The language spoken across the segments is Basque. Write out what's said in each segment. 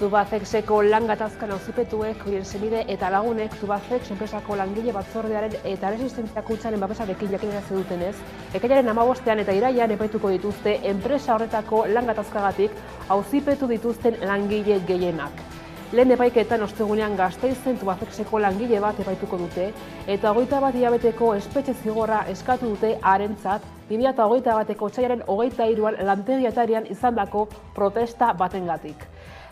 Tubacexeko lan gatazkan auzipetuek, horien senide eta lagunek Tubacex enpresako langile batzordearen eta erresistentziak hutsaren babesarekin jakinarazi dutenez, ekainaren 15ean eta irailean epaituko dituzte enpresa horretako lan gatazkagatik auzipetu dituzten langile gehienak. Lehen epaiketan ostegunean Gasteizen Tubacexeko langile bat epaituko dute eta 21 hilabeteko espetxe zigorra eskatu dute harentzat 2021eko otsailaren 23an lantegi atarian izandako protesta batengatik.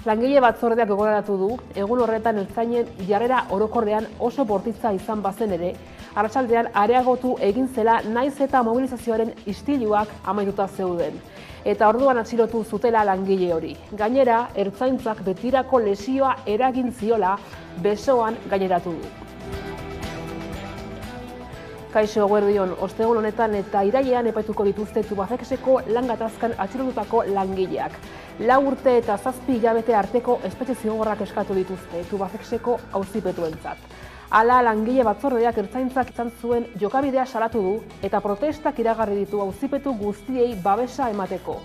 Langile batzordeak gogoratu du, egun horretan ertzainen jarrera orokorrean oso bortitza izan bazen ere, arratsaldean areagotu egin zela naiz eta mobilizazioaren istiluak amaituta zeuden. Eta orduan atxilotu zutela langile hori. Gainera, ertzaintzak betirako lesioa eragin ziola besoan gaineratu du. Kaixo, eguerdion, ostegun honetan eta irailean epaituko dituzte Tubacexeko lan gatazkan atxilotutako langileak. 4 urte eta 7 hilabete arteko espetxe zigorrak eskatu dituzte Tubacexeko auzipetuentzat. Hala, langile batzordeak ertzaintzak izan zuen jokabidea salatu du eta protestak iragarri ditu auzipetu guztiei babesa emateko.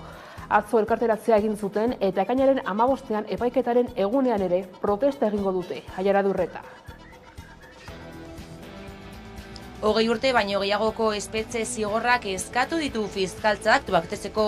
Atzo elkarteratzea egin zuten eta ekainaren 15ean epaiketaren egunean ere protesta egingo dute, Aiara Durreta. 20 urte baino gehiagoko espetxe zigorrak eskatu ditu fiskaltzak Tubacexeko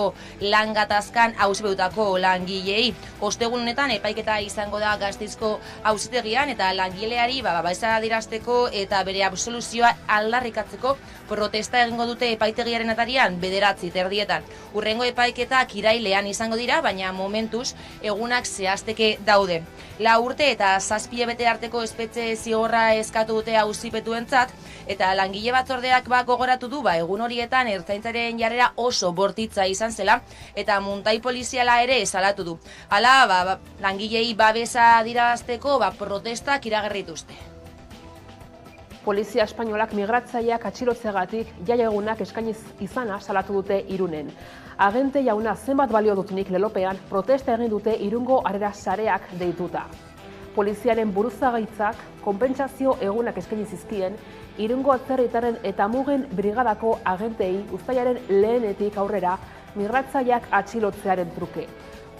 lan gatazkan auzipetutako langilei. Ostegun honetan epaiketa izango da Gasteizko auzitegian eta langileari babesa adierazteko eta bere absoluzioa aldarrikatzeko protesta egingo dute epaitegiaren atarian 9:30. Hurrengo epaiketak irailean izango dira, baina momentuz egunak zehazteke daude. 4 urte eta 7 hilabete arteko espetxe zigorra eskatu dute auzipetuentzat eta langile batzordeak gogoratu du egun horietan ertzaintzaren jarrera oso bortitza izan zela eta muntai poliziala ere salatu du. Hala, langilei babesa adierazteko protestak iragarri dituzte. Polizia espainolak migratzaileak atxilotzeagatik jaiegunak eskainiz izana salatu dute Irunen. Agente jauna zenbat balio dutunik lelopean protesta egin dute Irungo harrera sareak deituta. Poliziaren buruzagaitzak konpentsazio egunak eskaini zizkien Irungo atzerritarren eta mugen brigadako agentei uztailaren lehenetik aurrera migratzaileak atxilotzearen truke.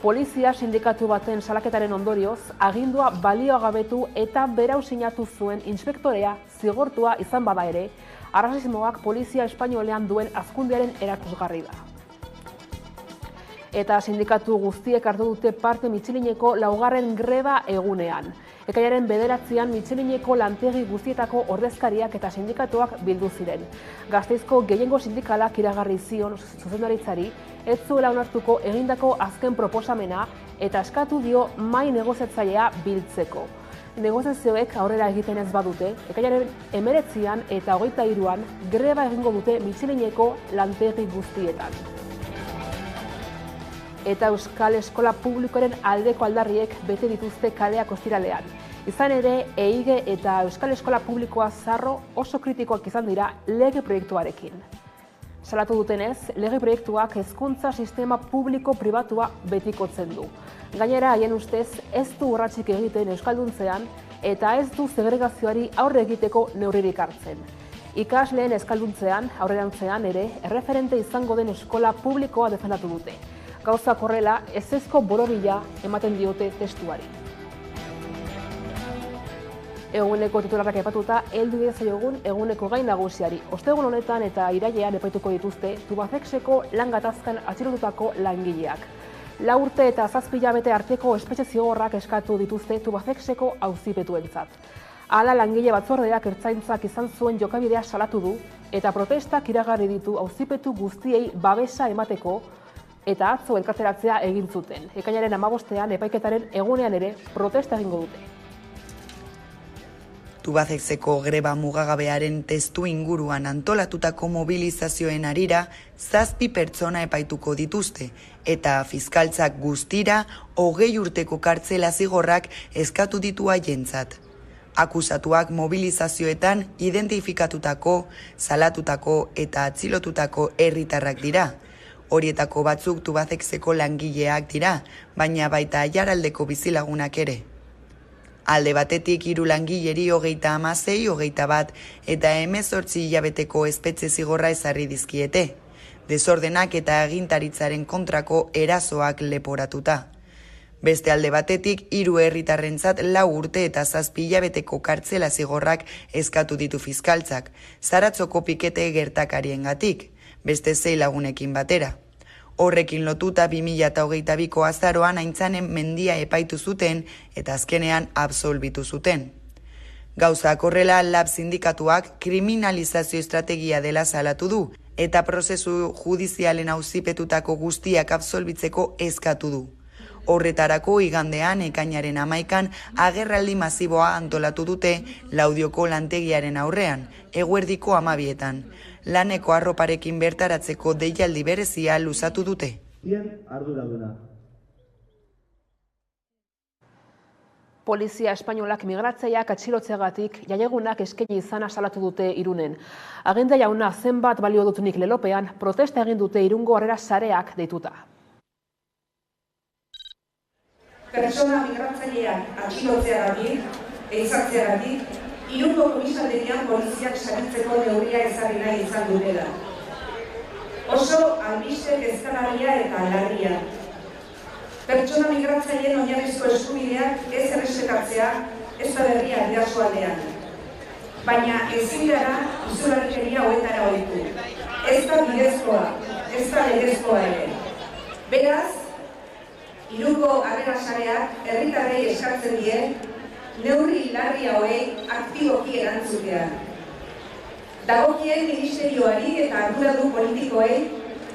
Polizia sindikatu baten salaketaren ondorioz, agindua baliogabetu eta berau sinatu zuen inspektorea zigortua izan bada ere, arrazismoak polizia espainolean duen hazkundearen erakusgarri da. Eta sindikatu guztiek hartu dute parte Michelineko 4. greba egunean. Ekainaren 9an Michelineko lantegi guztietako ordezkariak eta sindikatuak bildu ziren. Gasteizko gehiengo sindikalak iragarri zion zuzendaritzari ez zuela onartuko egindako azken proposamena eta eskatu dio mahai negoziatzailea biltzeko. Negoziazioek aurrera egiten ez badute, ekainaren 19an eta 23an greba egingo dute Michelineko lantegi guztietan. Eta Euskal Eskola Publikoaren aldeko aldarriek bete dituzte kaleak ostiralean. Izan ere, EIGE eta Euskal Eskola Publikoa zarro oso kritikoak izan dira lege proiektuarekin. Salatu dutenez, lege proiektuak hezkuntza sistema publiko-pribatua betikotzen du. Gainera, haien ustez, ez du urratsik egiten euskalduntzean eta ez du segregazioari aurre egiteko neurririk hartzen. Ikasleen euskalduntzean, aurrerantzean ere, erreferente izango den eskola publikoa defendatu dute. Gauzak horrela, ezezko borobila ematen diote testuari. Eguneko titularrak aipatuta, heldu diezaiogun eguneko gai nagusiari. Ostegun honetan eta irailean epaituko dituzte Tubacexeko lan gatazkan atxilotutako langileak. 4 urte eta 7 hilabete arteko espetxe zigorrak eskatu dituzte Tubacexeko auzipetuentzat. Hala, langile batzordeak ertzaintzak izan zuen jokabidea salatu du eta protestak iragarri ditu auzipetu guztiei babesa emateko eta atzo elkarteratzea egin zuten. Ekainaren 15ean epaiketaren egunean ere protesta egingo dute. Tubacexeko greba mugagabearen testu inguruan antolatutako mobilizazioen harira 7 pertsona epaituko dituzte eta fiskaltzak guztira 20 urteko kartzela zigorrak eskatu ditu haientzat. Akusatuak mobilizazioetan identifikatutako, salatutako eta atzilotutako herritarrak dira. Horietako batzuk Tubacexeko langileak dira, baina baita aiaraldeko bizilagunak ere. Alde batetik 3 langileri 36, 21 eta 18 hilabeteko espetxe zigorra ezarri dizkiete. Desordenak eta agintaritzaren kontrako erasoak leporatuta. Beste alde batetik, 3 herritarrentzat 4 urte eta 7 hilabeteko kartzela zigorrak eskatu ditu fiskaltzak, Zaratzoko pikete gertakariengatik, beste 6 lagunekin batera. Horrekin lotuta 2022ko azaroan Aintzanen Mendia epaitu zuten eta azkenean absolbitu zuten. Gauzak horrela, LAB sindikatuak kriminalizazio estrategia dela salatu du eta prozesu judizialen auzipetutako guztiak absolbitzeko eskatu du. Horretarako igandean ekainaren 11an agerraldi masiboa antolatu dute Laudioko lantegiaren aurrean, eguerdiko 12etan. Laneko arroparekin bertaratzeko deialdi berezia luzatu dute. Polizia espainolak migratzaileak atxilotzeagatik jaiegunak eskaini izana salatu dute Irunen. Agente jauna zenbat balio dutunik lelopean, protesta egin dute Irungo Harrera Sareak deituta. Pertsona migratzaileak atxilotzeagatik, ehizatzeagatik, Irungo komisaldegian poliziak saritzeko neurria ezarri nahi izan dutela. Oso albiste kezkagarria eta larria. Pertsona migratzaileen oinarrizko eskubideak ez errespetatzea ez da berria bidasoaldean. Baina ezin gara izugarrikeria hauetara ohitu. Ez da bidezkoa, ez da legezkoa ere. Beraz, Irungo Harrera Sareak herritarrei eskatzen die neurri larri hauei aktiboki erantzutea. Dagokien ministerioari eta arduradun politikoei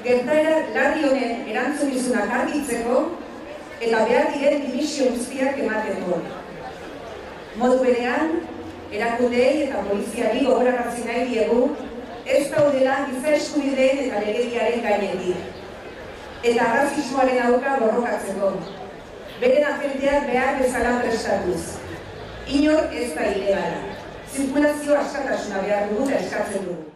gertaera larri honen erantzukizunak argitzeko eta behar diren dimisio guztiak emateko. Modu berean, erakundeei eta poliziari gogorarazi nahi diegu ez daudela giza eskubideen eta legediaren gainetik. Eta arrazismoaren aurka borrokatzeko. Beren agenteak behar bezala prestatuz. Inor ez da ilegala. Zirkulazio askatasuna behar dugu eta eskatzen dugu.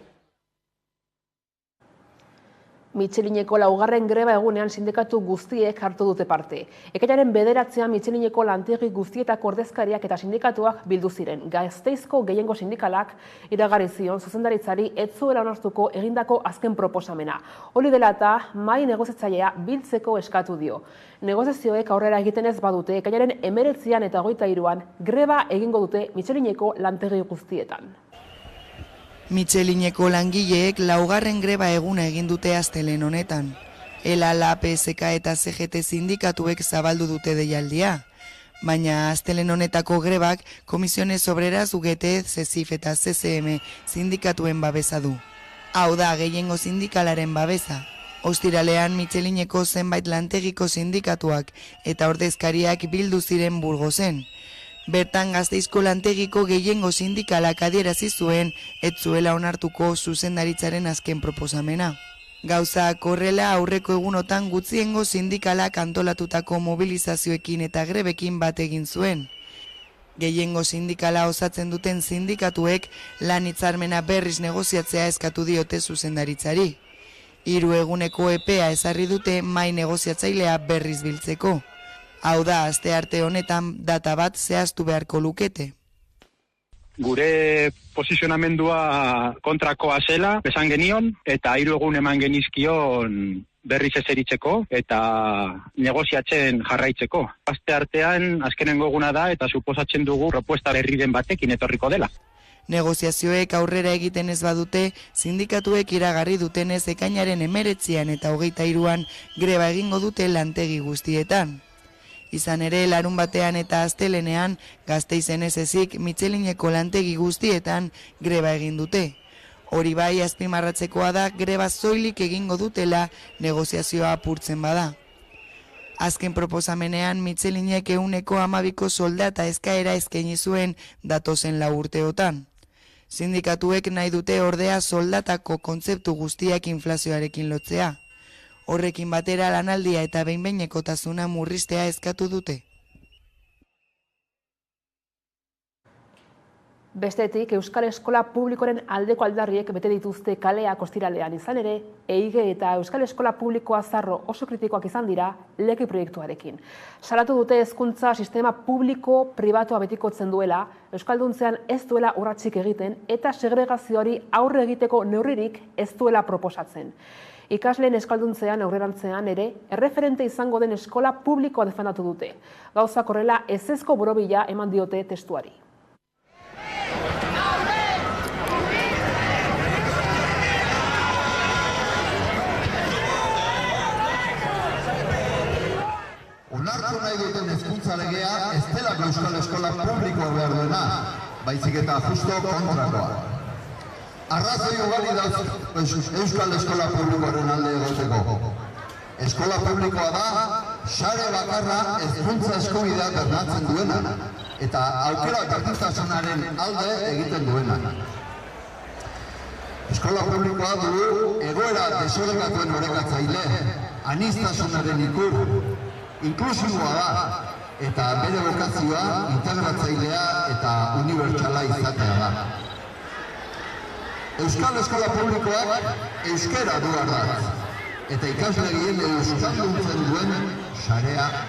Mitxelineko 4. greba egunean sindikatu guztiek hartu dute parte. Ekainaren 9an Mitxelineko lantegi guztietako ordezkariak eta sindikatuak bildu ziren. Gasteizko gehiengo sindikalak iragarri zion zuzendaritzari ez zuela onartuko egindako azken proposamena. Hori dela eta mahai negoziatzailea biltzeko eskatu dio. Negoziazioek aurrera egiten ez badute, ekainaren 19an eta 23an greba egingo dute Mitxelineko lantegi guztietan. Mitxelineko langileek 4. greba eguna egin dute astelehen honetan. ELA, LAB, PSK eta CGT sindikatuek zabaldu dute deialdia. Baina astelehen honetako grebak Komisiones Obreras, UGT, CESIF eta CCM sindikatuen babesa du. Hau da, gehiengo sindikalaren babesa. Ostiralean Mitxelineko zenbait lantegiko sindikatuak eta ordezkariak bildu ziren Burgosen. Bertan Gasteizko lantegiko gehiengo sindikalak adierazi zuen ez zuela onartuko zuzendaritzaren azken proposamena. Gauzak horrela aurreko egunotan gutxiengo sindikalak antolatutako mobilizazioekin eta grebekin bat egin zuen. Gehiengo sindikala osatzen duten sindikatuek lan hitzarmena berriz negoziatzea eskatu diote zuzendaritzari. 3 eguneko epea ezarri dute mahai negoziatzailea berriz biltzeko. Hau da, astearte honetan data bat zehaztu beharko lukete. Gure posizionamendua kontrakoa zela, esan genion, eta 3 egun eman genizkion berriz eseritzeko eta negoziatzen jarraitzeko. Asteartean azkenengo eguna da eta suposatzen dugu propuesta berriren batekin etorriko dela. Negoziazioek aurrera egiten ez badute, sindikatuek iragarri dutenez ekainaren 19an eta 23an greba egingo dute lantegi guztietan. Izan ere, larunbatean eta astelenean, Gasteizen ez ezik Mitxelineko lantegi guztietan greba egin dute. Hori bai, azpimarratzekoa da, greba zoilik egingo dutela negoziazioa apurtzen bada. Azken proposamenean, Mitxelinek 112ko soldata eskaera eskaini zuen datozen 4 urteotan. Sindikatuek nahi dute ordea soldatako kontzeptu guztiak inflazioarekin lotzea. Horrekin batera lanaldia eta behin-behinekotasuna murriztea eskatu dute. Bestetik, Euskal Eskola Publikoren aldeko aldarriek bete dituzte kaleak ostiralean izan ere, EIGE eta Euskal Eskola Publikoa zarro oso kritikoak izan dira lege proiektuarekin. Salatu dute hezkuntza sistema publiko-pribatua betikotzen duela, Euskalduntzean ez duela urratsik egiten eta segregazioari aurre egiteko neurririk ez duela proposatzen. Ikasleen eskalduntzean aurrerantzean ere, erreferente izango den eskola publikoa defendatu dute. Gauzak horrela ezezko borobila eman diote testuari. Onartu nahi duten hezkuntza legea ez delako euskal eskola publikoa behar duena, baizik eta justo kontrakoa. Arrazoi ugari dauz euskal eskola publikoaren alde egoteko. Eskola publikoa da, sare bakarra hezkuntza eskubidea bermatzen duena, eta aukera berdintasunaren alde egiten duena. Eskola publikoa du egoera desorekatuen orekatzaile, aniztasunaren ikur, inklusiboa da, eta bere bokazioa integratzailea eta unibertsala izatea da. Euskal eskola publikoak euskera du ardatz, eta ikasle gehien euskalduntzen duen sarea da.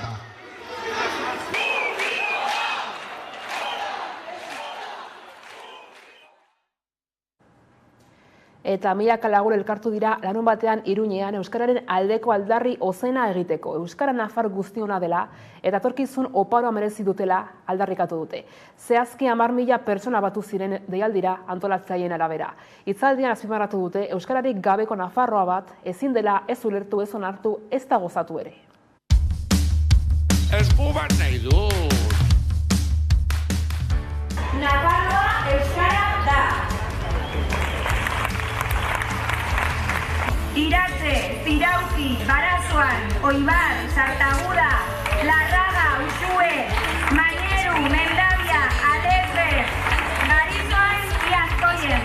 Eta milaka lagun elkartu dira larun batean Iruñean euskararen aldeko aldarri ozena egiteko. Euskara nafar guztiona dela eta etorkizun oparoa merezi dutela aldarrikatu dute. Zehazki 10.000 pertsona batu ziren deialdira antolatzaileen arabera. Hitzaldian azpimarratu dute euskararik gabeko Nafarroa bat ezin dela ez ulertu, ez onartu, ez da gozatu ere. Esku bat nahi dut. Nafarroa euskara da. Iratze, Zirauki, Barasoan, Oibar, Sartaguda, Larraga, Usue, Maineru, Mendavia, Alegre, Garizoan y Azkoien.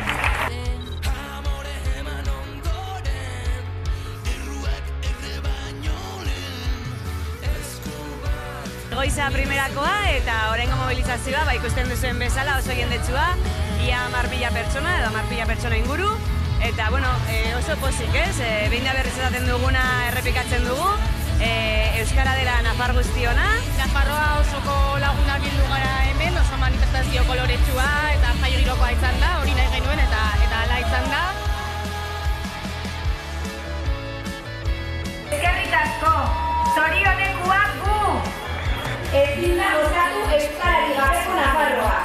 Goiza primerakoa eta oraingo mobilizazioa ikusten duzuen bezala oso jendetsua, ia 10.000 pertsona edo 10.000 pertsona inguru. Eta, oso pozik, ez? Behin da berriz esaten duguna errepikatzen dugu. Euskara dela Nafar guztiona. Nafarroa osoko lagunak bildu gara hemen, oso manifestazio koloretsua eta jai girokoa izan da, hori nahi genuen eta hala izan da. Eskerrik asko, zorionekuak gu! Ezin da gozatu euskararik gabeko Nafarroa.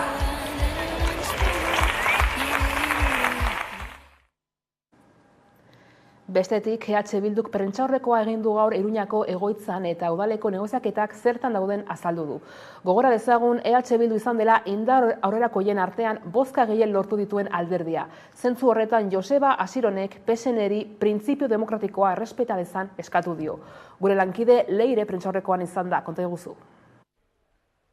Bestetik, Bilduk prentsaurrekoa egin du gaur Iruñako egoitzan eta udaleko negoziaketak zertan dauden azaldu du. Gogora dezagun, Bildu izan dela indar aurrerakoien artean bozka gehien lortu dituen alderdia. Zentzu horretan Joseba Asironek PSN-eri printzipio demokratikoa errespeta dezan eskatu dio. Gure lankide Leire prentsaurrekoan izan da, konta eguzu.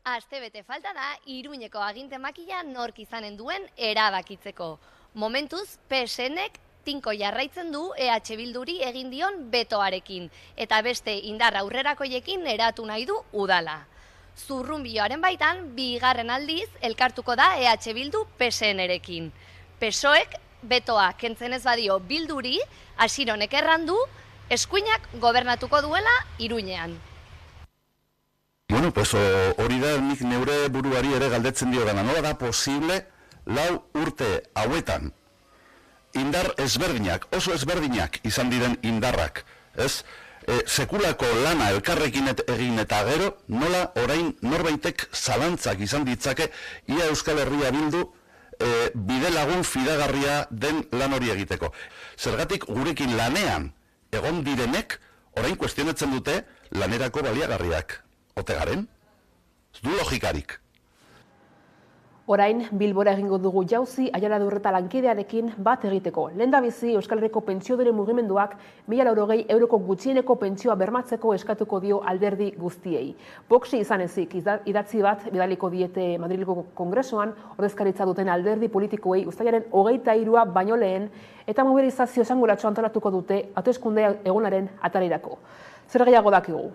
Astebete falta da Iruñeko aginte makila nork izanen duen erabakitzeko. Momentuz, PSN-ek tinko jarraitzen du Bilduri egin dion betoarekin, eta beste indar aurrerakoiekin eratu nahi du udala. Zurrunbiloaren baitan, bigarren aldiz elkartuko da Bildu PSN-erekin. PSOEk betoa kentzen ez badio Bilduri, Asironek errandu, eskuinak gobernatuko duela Iruñean. Hori da nik neure buruari ere galdetzen dio gana. Nola da posible 4 urte hauetan indar ezberdinak, oso ezberdinak izan diren indarrak, ez? Sekulako lana elkarrekin egin eta gero, nola orain norbaitek zalantzak izan ditzake, ia Euskal Herria Bildu bide lagun fidagarria den lan hori egiteko. Zergatik gurekin lanean egon direnek, orain kuestionatzen dute lanerako baliagarriak. Ote garen? Ez du logikarik. Orain, Bilbora egingo dugu jauzi Aiala Durreta lankidearekin bat egiteko. Lehendabizi Euskal Herriko pentsiodun mugimenduak 1.080 euroko gutxieneko pentsioa bermatzeko eskatuko dio alderdi guztiei. Voxi izan ezik, idatzi bat bidaliko diete Madrilgo Kongresoan, ordezkaritza duten alderdi politikoei uztailaren 23 baino lehen, eta mobilizazio esanguratsu antolatuko dute hauteskunde egunaren atarirako. Zer gehiago dakigu?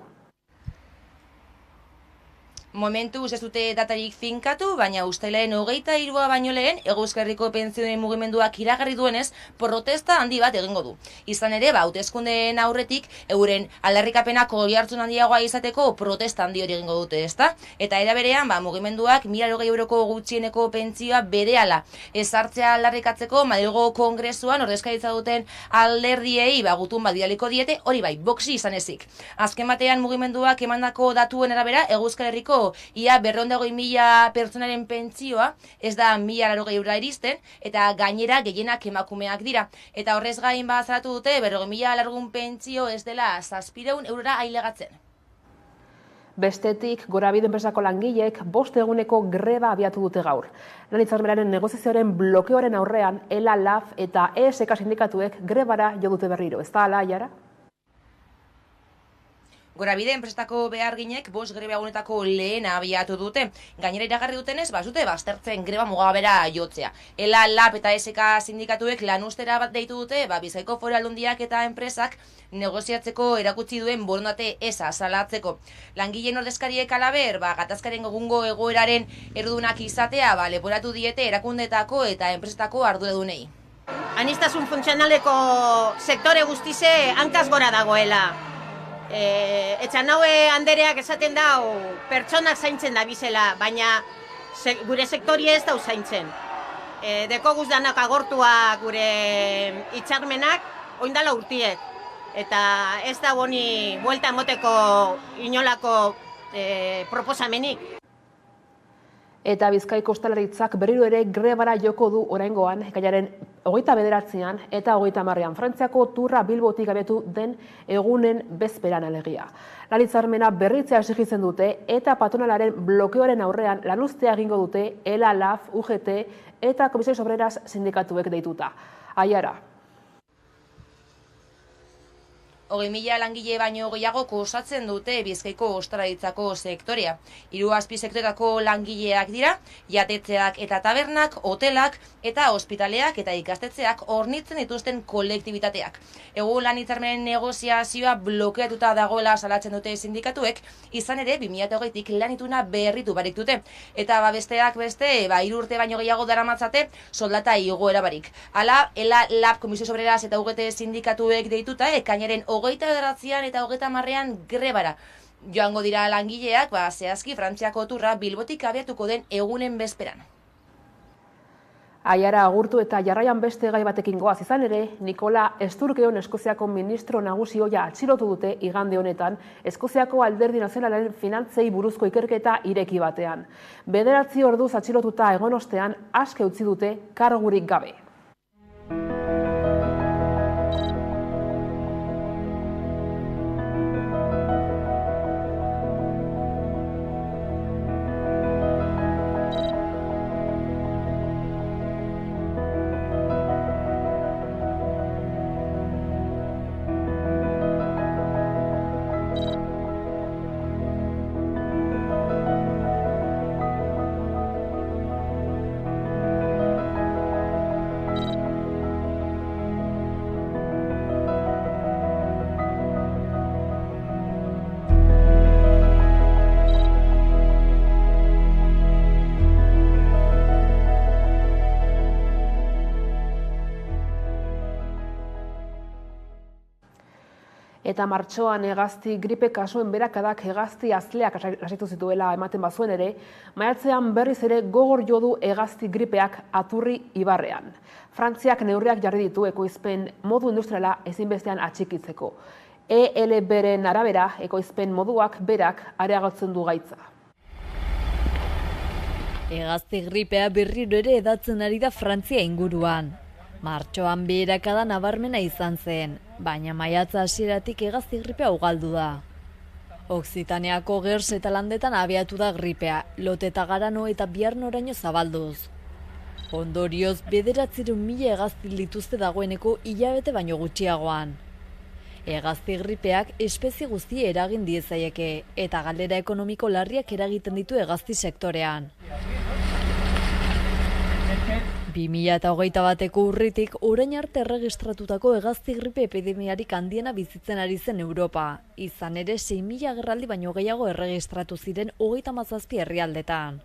Momentuz ez dute datarik finkatu, baina uztailaren 23 baino lehen, Eguzkerriko Pentsioen Mugimenduak iragarri duenez, protesta handi bat egingo du. Izan ere, hauteskundeen aurretik, euren aldarrikapenak oihartzun handiagoa izateko protesta handi hori egingo dute, ezta? Eta era berean, mugimenduak 1.020 euroko gutxieneko pentsioa berehala ezartzea aldarrikatzeko Madrilgo Kongresuan ordezkaritza duten alderdiei gutun bat bidaliko diete, hori bai, boxi izan ezik. Azken batean mugimenduak emandako datuen arabera, Euskal Herriko ia 220.000 pertsonaren pentsioa ez da 1.080 eurora iristen, eta gainera gehienak emakumeak dira. Eta horrez gain azalatu dute 40.000 largun pentsio ez dela 700 eurora ailegatzen. Bestetik, Gorabide enpresako langileek 5 eguneko greba abiatu dute gaur. Lan hitzarmenaren negoziazioaren blokeoaren aurrean, ELA, LAF eta ESK sindikatuek grebara jo dute berriro. Ez da ala, Aiara? Gorabide enpresako beharginek 5 greba egunetako lehena abiatu dute. Gainera iragarri dutenez, zute baztertzen greba mugabera jotzea. ELA, LAB eta ESK sindikatuek lanuztera bat deitu dute, Bizkaiko Foru Aldundiak eta enpresak negoziatzeko erakutsi duen borondate eza salatzeko. Langileen ordezkariek alaber, gatazkaren egungo egoeraren erdunak izatea, leporatu diete erakundeetako eta enpresetako arduradunei. Aniztasun funtzionaleko sektore guztize hankaz gora dagoela. Etxanaue andereak esaten dau pertsonak zaintzen da bizela, baina gure sektori ez dau zaintzen. Deko guzdanak agortua gure hitzarmenak oindala urtiek. Eta ez da boni buelta emoteko inolako proposamenik. Eta Bizkaiko ostalaritzak berriro ere grebara joko du oraingoan, ekainaren 29an eta 30an Frantziako turra Bilbotik abiatu den egunen bezperan alegia. Lan hitzarmena berritzea exijitzen dute eta patronalaren blokeoaren aurrean lanuztea egingo dute ELA, LAF, UGT eta Comisiones Obreras sindikatuek deituta. Aiara. 20.000 langile baino gehiago osatzen dute Bizkaiko ostalaritzako sektorea. 3 azpisektoretako langileak dira, jatetzeak eta tabernak, hotelak eta ospitaleak eta ikastetxeak hornitzen dituzten kolektibitateak. Egun lan hitzarmenen negoziazioa blokeatuta dagoela salatzen dute sindikatuek, izan ere 2020tik lan ituna berritu barik dute. Eta besteak beste, 3 urte baino gehiago daramatzate soldata igoera barik. Hala, ELA, LAB, Comisiones Obreras eta UGT sindikatuek deituta ekainaren 29an eta 30an grebara joango dira langileak, zehazki Frantziako turra Bilbotik abiatuko den egunen bezperan. Aiara agurtu eta jarraian beste gai batekin goaz izan ere, Nikola Sturgeon Eskoziako ministro nagusi ohia atxilotu dute igande honetan Eskoziako Alderdi Nazionalaren finantzei buruzko ikerketa ireki batean. 9 orduz atxilotuta egon ostean aske utzi dute kargurik gabe. Eta martxoan hegazti gripe kasuen berakadak hegazti azleak lasaitu zituela ematen bazuen ere, maiatzean berriz ere gogor jo du hegazti gripeak Aturri ibarrean. Frantziak neurriak jarri ditu ekoizpen modu industriala ezinbestean atxikitzeko. ELB-ren arabera, ekoizpen moduak berak areagotzen du gaitza. Hegazti gripea berriro ere edatzen ari da Frantzia inguruan. Martxoan beherakada nabarmena izan zen, baina maiatza hasieratik hegazti gripea ugaldu da. Okzitaneako Gers eta Landetan abiatu da gripea, Lot eta Garano eta Biarnoraino zabalduz. Ondorioz, 900.000 hegazti dituzte dagoeneko hilabete baino gutxiagoan. Hegazti gripeak espezie guzti eragin diezaieke eta galera ekonomiko larriak eragiten ditu hegazti sektorean. 2021ko urritik orain arte erregistratutako hegazti gripe epidemiarik handiena bizitzen ari zen Europa. Izan ere 6.000 agerraldi baino gehiago erregistratu ziren 37 herrialdetan.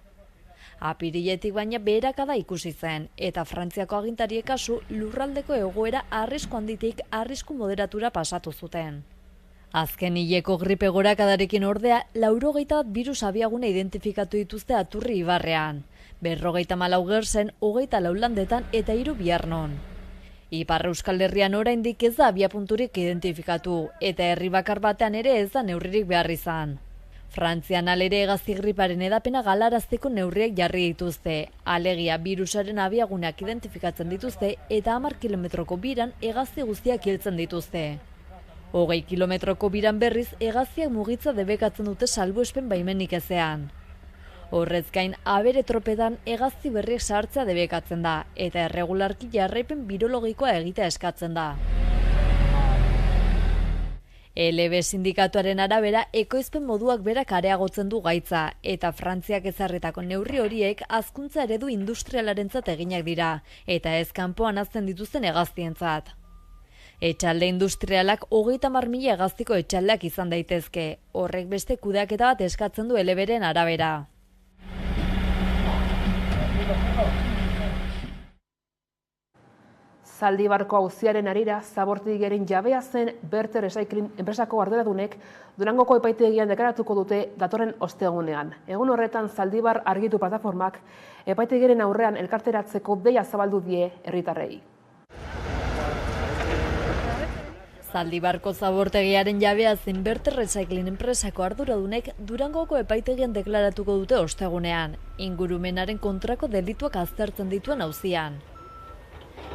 Apiriletik baina beherakada ikusi zen, eta Frantziako agintariek kasu lurraldeko egoera arrisku handitik arrisku moderatura pasatu zuten. Azken hileko gripe gorakadarekin ordea, 91 birus abiagune identifikatu dituzte Aturri ibarrean. 54 gersen, 24 landetan eta 3 Biarnon. Ipar Euskal Herrian oraindik ez da abiapunturik identifikatu, eta herri bakar batean ere ez da neurririk behar izan. Frantzian alere hegazti griparen edapena galarazteko neurriak jarri dituzte. Alegia birusaren abiaguneak identifikatzen dituzte eta 10 kilometroko biran hegazti guztiak hiltzen dituzte. 20 kilometroko biran berriz hegaztiak mugitza debekatzen dute salbuespen baimenik ezean. Horrez gain, abere tropedan hegazti berriek sartzea debekatzen da, eta erregularki jarraipen birologikoa egitea eskatzen da. LB sindikatuaren arabera, ekoizpen moduak berak areagotzen du gaitza, eta Frantziak ezarritako neurri horiek hazkuntza eredu industrialarentzat eginak dira, eta ez kanpoan hazten dituzten hegaztientzat. Etxalde industrialak 30.000 hegaztiko etxaldeak izan daitezke, horrek beste kudeaketa bat eskatzen du LB-ren arabera. Zaldibarko auziaren harira zabortegien jabea zen Berter Recycling enpresako arduradunek Durangoko epaitegian deklaratuko dute datorren ostegunean. Egun horretan Zaldibar argitu plataformak epaitegiaren aurrean elkarteratzeko deia zabaldu die herritarrei. Zaldibarko zabortegiaren jabea zen Berter Recycling enpresako arduradunek Durangoko epaitegian deklaratuko dute ostegunean, ingurumenaren kontrako delituak aztertzen dituen auzian.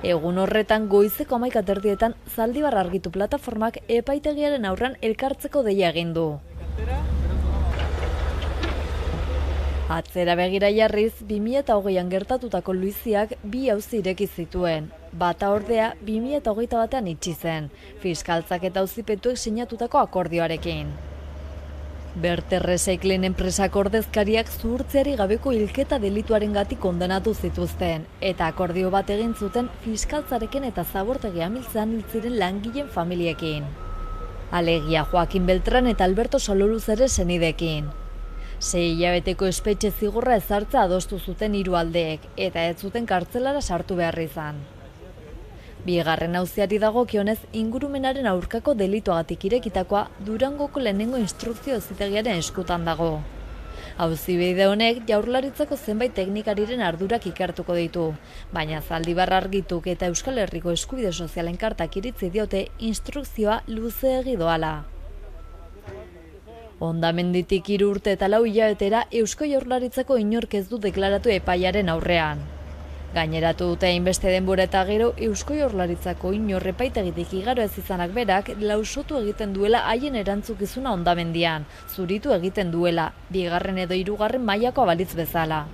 Egun horretan goizeko 11:30 Zaldibar argitu plataformak epaitegiaren aurrean elkartzeko deia egin du. Atzera begira jarriz, 2020an gertatutako luiziak 2 auzi ireki zituen. Bata ordea 2021 batean itxi zen, fiskaltzak eta auzipetuek sinatutako akordioarekin. Berter Recycling enpresako ordezkariak zuhurtzeari gabeko hilketa delituarengatik kondenatu zituzten, eta akordio bat egin zuten fiskaltzarekin eta zabortegi amiltzean hil ziren langileen familiekin. Alegia Joaquin Beltran eta Alberto Sololuz ere senidekin. 6 hilabeteko espetxe zigorra ezartzea adostu zuten 3 aldeek, eta ez zuten kartzelara sartu behar izan. Bigarren auziari dagokionez ingurumenaren aurkako delituagatik irekitakoa Durangoko lehenengo instrukzio auzitegiaren eskutan dago. Auzibide honek Jaurlaritzako zenbait teknikariren ardurak ikertuko ditu, baina Zaldibar argituk eta Euskal Herriko eskubide sozialen kartak iritzi diote instrukzioa luzeegi doala. Hondamenditik 3 urte eta 4 hilabetera Eusko Jaurlaritzako inork ez du deklaratu epaiaren aurrean. Gaineratu dute hainbeste denbora eta gero Eusko Jaurlaritzako inor epaitegitik igaro ez izanak berak lausotu egiten duela haien erantzukizuna hondamendian, zuritu egiten duela, 2. edo 3. mailako abalitz bezala.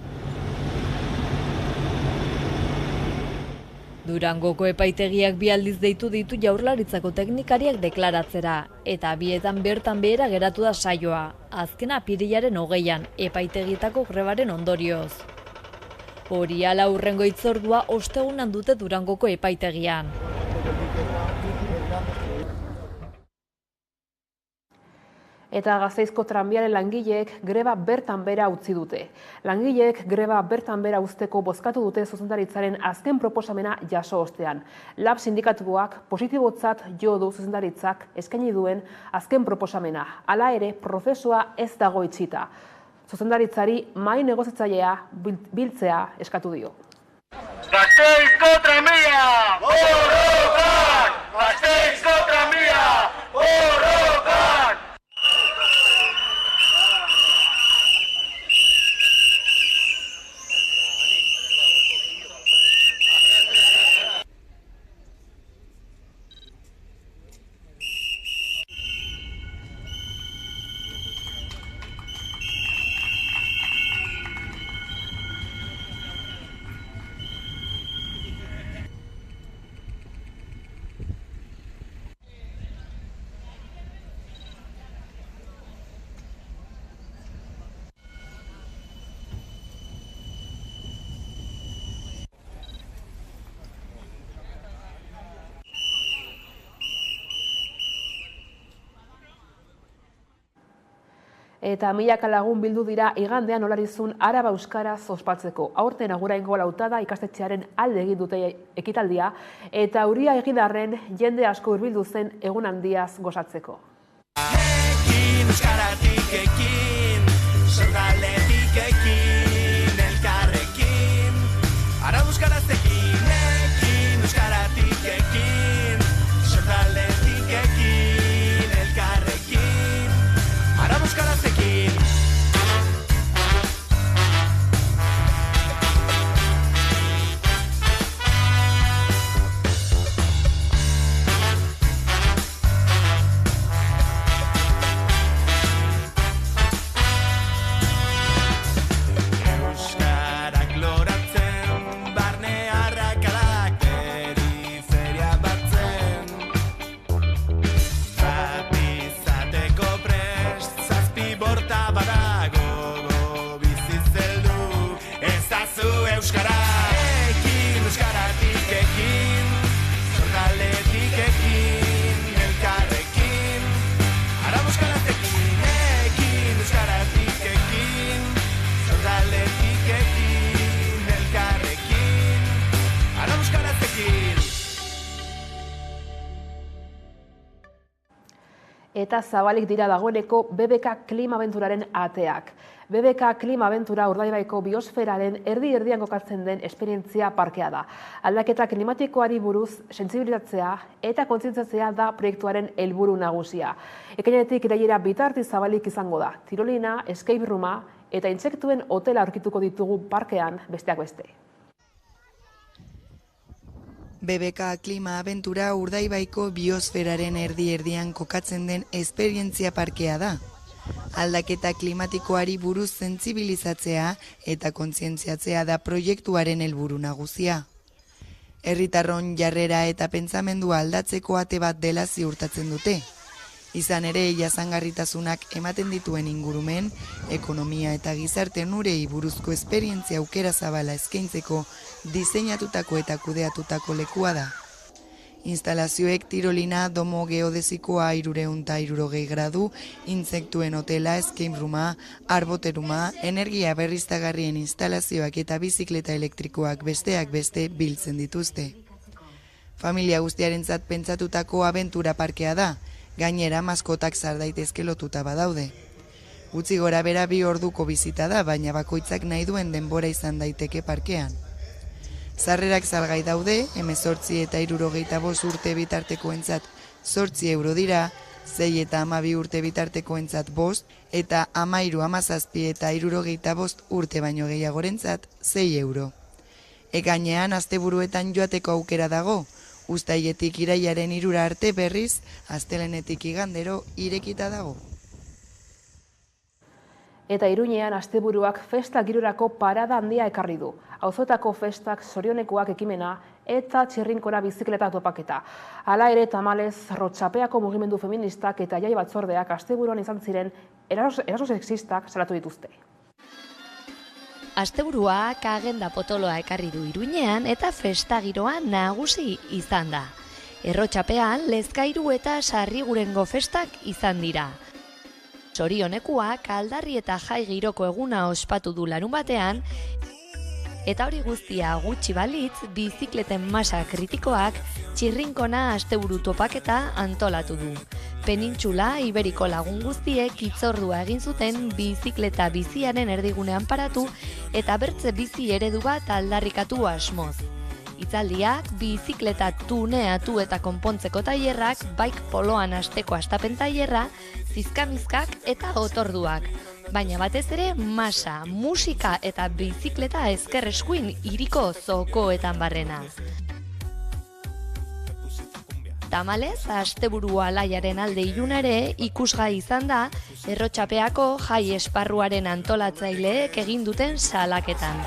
Durangoko epaitegiak 2 aldiz deitu ditu Jaurlaritzako teknikariak deklaratzera, eta bietan bertan behera geratu da saioa, azkena apirilaren 20an, epaitegietako grebaren ondorioz. Hori ala hurrengo hitzordua ostegunan dute Durangoko epaitegian. Eta Gasteizko tranbiaren langileek greba bertan bera utzi dute. Langileek greba bertan bera uzteko bozkatu dute zuzendaritzaren azken proposamena jaso ostean. Lab sindikatuak positibotzat jo du zuzendaritzak eskaini duen azken proposamena. Hala ere, prozesua ez dago itxita. Zuzendaritzari mahai negoziatzailea biltzea eskatu dio. Gasteizko tranbia! Borrokan! Gasteizko tranbia! Borrokan! Eta milaka lagun bildu dira igandean Olarizun Araba euskaraz ospatzeko. Aurten aguraingo lautada ikastetxearen alde egin dute ekitaldia eta euria egin arren jende asko hurbildu zen egun handiaz gozatzeko. Ekin euskaratik ekin, sorgaletik ekin, elkarrekin, Araba euskaraz ekin, ekin euskaratik ekin, sorgaletik ekin, elkarrekin, Araba euskaraz ekin. Eta zabalik dira dagoeneko BBK Klimabenturaren ateak. BBK Klimabentura Urdaibaiko biosferaren erdi-erdian kokatzen den esperientzia parkea da. Aldaketa klimatikoari buruz sentsibilizatzea eta kontzientziatzea da proiektuaren helburu nagusia. Ekainetik irailera bitarte zabalik izango da. Tirolina, escape rooma eta intsektuen hotela aurkituko ditugu parkean besteak beste. BBK Klimabentura Urdaibaiko biosferaren erdi-erdian kokatzen den esperientzia parkea da. Aldaketa klimatikoari buruz sentsibilizatzea eta kontzientziatzea da proiektuaren helburu nagusia. Herritarron jarrera eta pentsamendua aldatzeko ate bat dela ziurtatzen dute. Izan ere, jasangarritasunak ematen dituen ingurumen, ekonomia eta gizarte onurei buruzko esperientzia aukera zabala eskaintzeko diseinatutako eta kudeatutako lekua da. Instalazioek tirolina, domo geodezikoa 360 gradu, intsektuen hotela, escape rooma, arboteruma, energia berriztagarrien instalazioak eta bizikleta elektrikoak besteak beste biltzen dituzte. Familia guztiarentzat pentsatutako abentura parkea da, gainera maskotak sar daitezke lotuta badaude. Gutxi gora bera 2 orduko bizita da, baina bakoitzak nahi duen denbora izan daiteke parkean. Sarrerak salgai daude, 18 eta 65 urte bitartekoentzat 8 euro dira, 6 eta 12 urte bitartekoentzat 5, eta 13, 17 eta 65 urte baino gehiagorentzat 6 euro. Ekainean asteburuetan joateko aukera dago, uztailetik irailaren 3 arte berriz, astelehenetik igandero irekita dago. Eta Iruñean asteburuak festa girorako parada handia ekarri du. Auzoetako festak, zorionekoak ekimena eta txirrinkora bizikleta topaketa. Hala ere tamalez, Rotxapeako mugimendu feministak eta jai batzordeak asteburuan izan ziren eraso sexistak salatu dituzte. Asteburuak agenda potoloa ekarri du Iruñean eta festa giroa nagusi izan da. Errotxapean, Lezkairu eta Sarrigurengo festak izan dira. Zorionekuak aldarri eta jai giroko eguna ospatu du larunbatean, eta hori guztia gutxi balitz bizikleten masa kritikoak txirrinkona asteburu topaketa antolatu du. Penintxula Iberiko lagun guztiek hitzordua egin zuten bizikleta biziaren erdigunean paratu eta bertze bizi eredu bat aldarrikatu asmoz. Hitzaldiak, bizikleta tuneatu eta konpontzeko tailerrak, bike poloan asteko astapen tailerra, zizkamizkak eta otorduak. Baina batez ere masa, musika eta bizikleta ezker eskuin hiriko zokoetan barrena. Tamalez, asteburu alaiaren alde iluna ere ikusgai izan da Errotxapeako jai esparruaren antolatzaileek egin duten salaketan.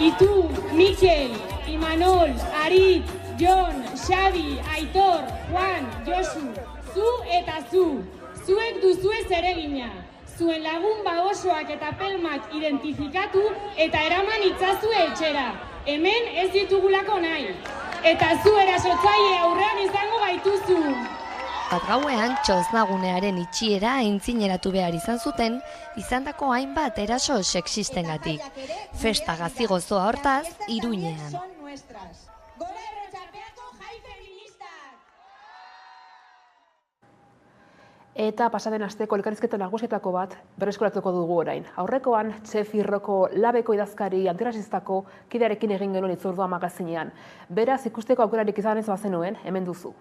Itu, Mikel, Imanol, Arit, Jon, Xabi, Aitor, Juan, Josu, zu eta zu. Zuek duzue zeregina. Zuen lagun bagosoak eta pelmak identifikatu eta eraman itzazue etxera. Hemen ez ditugulako nahi. Eta zu erasotzaile aurrean izango gaituzu. bat gauean txoznagunearen itxiera aintzineratu behar izan zuten, izandako hainbat eraso sexistengatik. Festa gazi-gozoa hortaz, Iruñean. Eta pasaden asteko elkarrizketa nagusietako bat berreskuratuko dugu orain. Aurrekoan, Txefirroko labeko idazkari antirasistako kidearekin egin genuen hitzordua magazinean. Beraz, ikusteko aukerarik izan ez bazenuen, hemen duzu.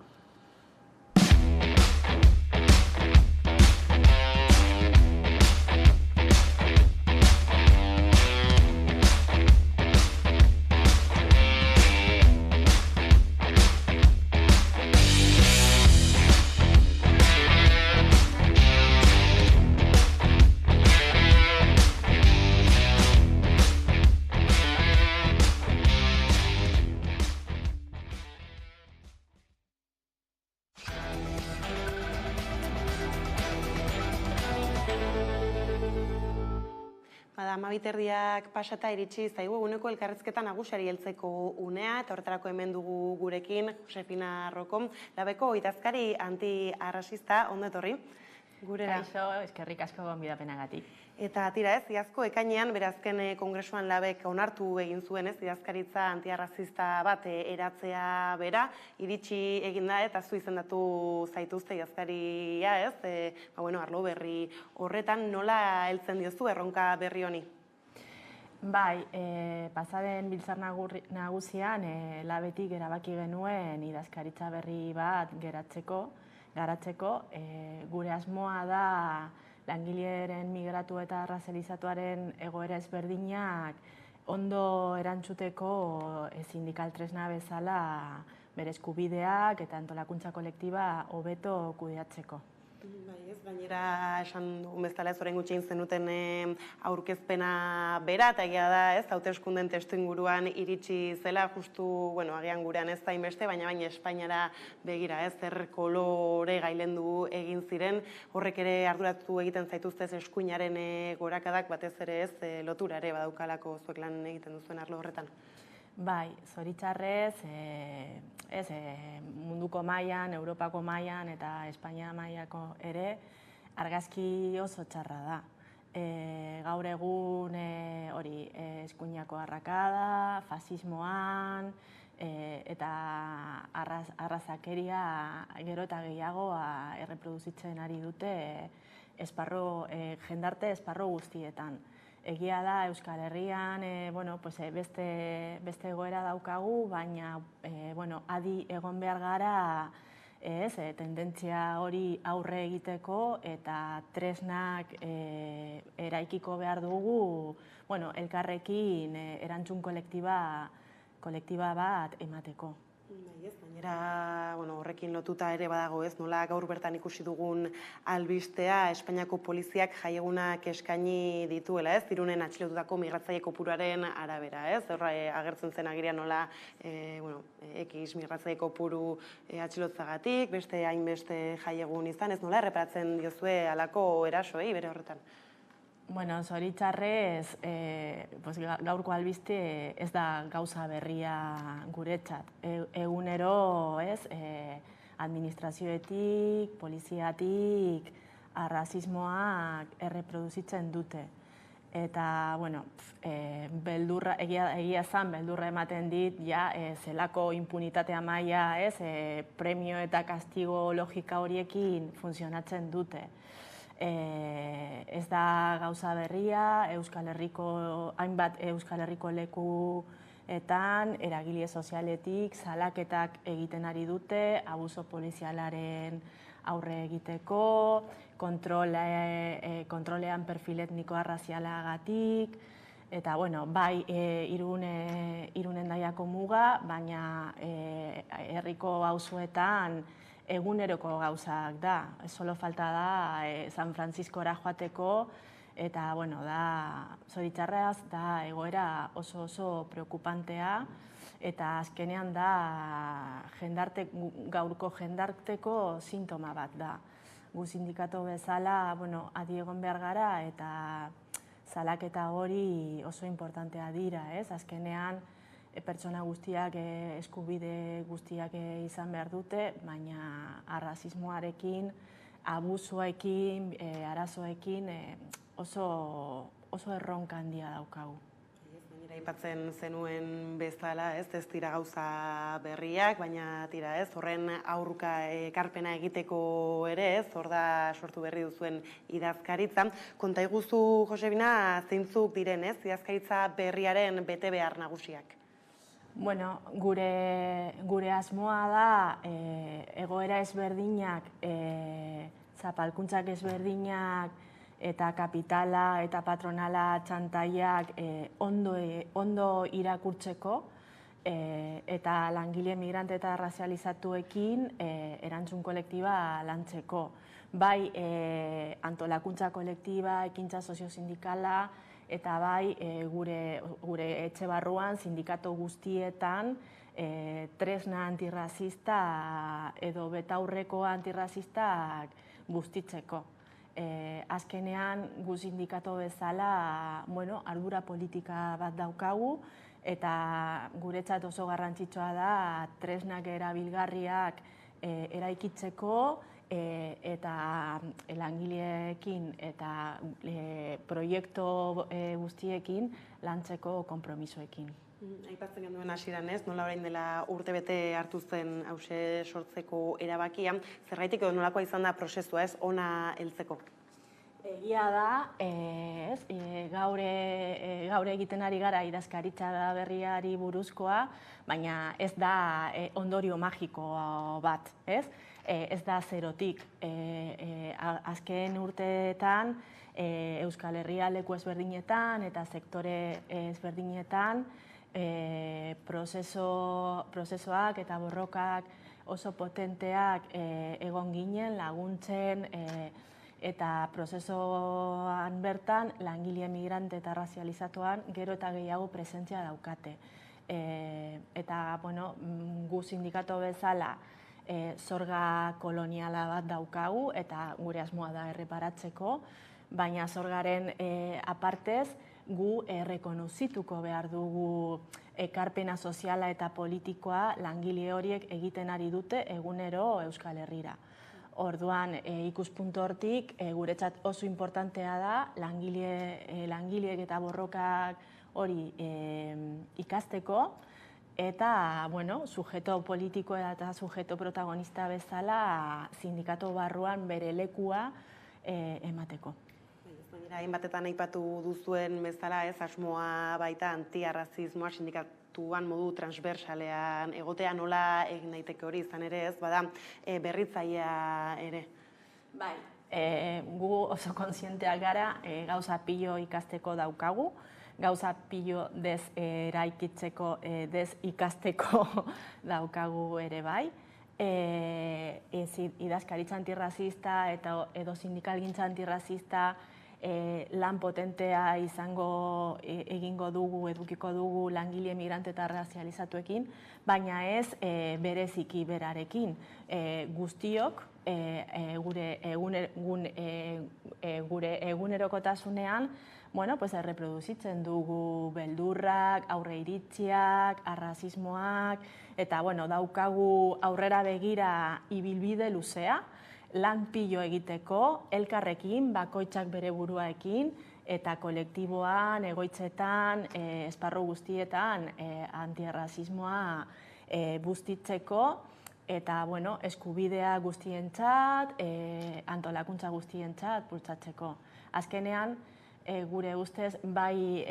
Amabiterdiak pasata iritsi zaigu eguneko elkarrizketa nagusiari heltzeko unea, eta horretarako hemen dugu gurekin Josefina Rokom, labeko idazkari antiarrasista, ondo etorri. Gurera. Kaixo, eskerrik asko gonbidapenagatik. Eta tira ez, iazko ekainean, berazken kongresuan labek onartu egin zuen ez, idazkaritza antiarrazista bat eratzea bera, iritsi eginda eta zu izendatu zaituzte idazkaria ez, arlo berri horretan nola heltzen diozu erronka berri honi? Bai, pasaden biltzar nagusian labetik erabaki genuen idazkaritza berri bat garatzeko, gure asmoa da langileren migratu eta razializatuaren egoera ezberdinak ondo erantzuteko sindikal tresna bezala bere eskubideak eta antolakuntza kolektiba hobeto kudeatzeko. Bai, ez, gainera esan dugun bezala ez orain gutxi egin zenuten aurkezpena bera, eta egia da, ez, hauteskunden testu inguruan iritsi zela, justu, agian gurean ez da inbeste, baina Espainiara begira, ez, zer kolore gailendu egin ziren, horrek ere arduratu egiten zaituztez eskuinaren gorakadak, batez ere ez, lotura ere badaukalako zuek lan egiten duzuen arlo horretan. Bai, zoritxarrez, munduko mailan, Europako mailan eta Espainia mailako ere argazki oso txarra da. Gaur egun eskuinako arrakada, fasismoan eta arrazakeria gero eta gehiago erreproduzitzen ari dute jendarte esparru guztietan. Egia da, Euskal Herrian beste egoera daukagu, baina adi egon behar gara tendentzia hori aurre egiteko eta tresnak eraikiko behar dugu elkarrekin erantzun kolektiba bat emateko. Gainera, horrekin lotuta ere badago ez, nola gaur bertan ikusi dugun albistea, Espainiako poliziak jaiegunak eskaini dituela ez, Irunen atxilotutako migratzaile kopuruaren arabera ez, agertzen zen agirian nola X migratzaile kopuru atxilotzagatik, beste hainbeste jaiegun izan, ez nola erreparatzen diozue halako erasoei bere horretan? Zoritxarrez, gaurko albiste ez da gauza berria guretzat. Egunero, administrazioetik, poliziatik, arrazismoak erreproduzitzen dute. Eta, egia zan, beldurra ematen dit, zelako impunitatea maila, premio eta kastigo logika horiekin funtzionatzen dute. Ez da gauza berria, hainbat Euskal Herriko lekuetan, eragile sozialetik, salaketak egiten ari dute, abuso polizialaren aurre egiteko, kontrolean perfil etnikoa razialagatik, eta, bai, Irunen Daiako muga, baina herriko auzoetan eguneroko gauzak da. Solo falta da San Franciscora joateko eta, zoritxarraz, da egoera oso preokupantea eta azkenean da gaurko jendarteko sintoma bat da. Gu sindikatu bezala, adi egon behar gara eta salaketa hori oso importantea dira, ez? Azkenean, pertsona guztiak eskubide guztiak izan behar dute, baina arrazismoarekin, abusuekin, arazoekin oso erronka handia daukagu. Aipatzen zenuen bezala, ez dira gauza berriak, baina tira, ez, horren aurka ekarpena egiteko ere, ez, hor da sortu berri duzuen idazkaritza. Konta iguzu, Josebina, zeintzuk diren, ez, idazkaritza berriaren bete behar nagusiak? Bueno, gure asmoa da egoera ezberdinak, zapalkuntzak ezberdinak, eta kapitala eta patronala txantaiak ondo irakurtzeko eta langile migrante eta razializatuekin erantzun kolektiba lantzeko. Bai antolakuntza kolektiba, ekintza soziosindikala eta bai gure etxe barruan sindikatu guztietan tresna antirrazista edo betaurreko antirrazistak bustitzeko. Azkenean, gu sindikatu bezala, ardura politika bat daukagu, eta guretzat oso garrantzitsua da tresnak erabilgarriak eraikitzeko eta langileekin eta proiektu guztiekin lantzeko konpromisoekin. Aipatzen genuen hasieran ez, nola orain dela urtebete hartu zen hause sortzeko erabakia, zergaitik edo nolakoa izan da prozesua ez, ona heltzeko? Egia da, gaur egiten ari gara idazkaritza berriari buruzkoa, baina ez da ondorio magiko bat, ez? Ez da zerotik. Azken urteetan, Euskal Herria leku ezberdinetan eta sektore ezberdinetan prozesoak eta borrokak oso potenteak egon ginen, laguntzen, eta prozesoan bertan langile migrante eta razializatuan gero eta gehiago presentzia daukate. Eta, gu sindikatu bezala zorga koloniala bat daukagu eta gure asmoa da erreparatzeko, baina zorgaren apartez gu rekonozituko behar dugu ekarpena soziala eta politikoa langile horiek egiten ari dute egunero Euskal Herrira. Orduan, ikuspuntu hortik, guretzat oso importantea da langileek eta borrokak hori ikasteko, eta, sujeto politiko eta sujeto protagonista bezala sindikatu barruan bere lekua emateko. Hainbatetan aipatu duzuen bezala ez asmoa baita antiarrazismoa sindikatuan modu transversalean egotea nola egin daiteke hori izan ere ez, bada berritzailea ere. Bai, gu oso kontzienteak gara gauza pilo ikasteko daukagu, gauza pilo eraikitzeko, ikasteko daukagu ere bai. Idazkaritza antirrazista edo sindikalgintza antirrazista lan potentea egingo dugu, edukiko dugu langile migrante eta razializatuekin, baina ez bereziki berarekin. Guztiok gure egunerokotasunean erreproduzitzen dugu beldurrak, aurreiritziak, arrazismoak, eta daukagu aurrera begira ibilbide luzea, lan pilo egiteko, elkarrekin, bakoitzak bere buruaekin, eta kolektiboan, egoitzetan, esparru guztietan antiarrazismoa bustitzeko, eta eskubidea guztientzat, antolakuntza guztientzat bultzatzeko. Azkenean, gure ustez, bai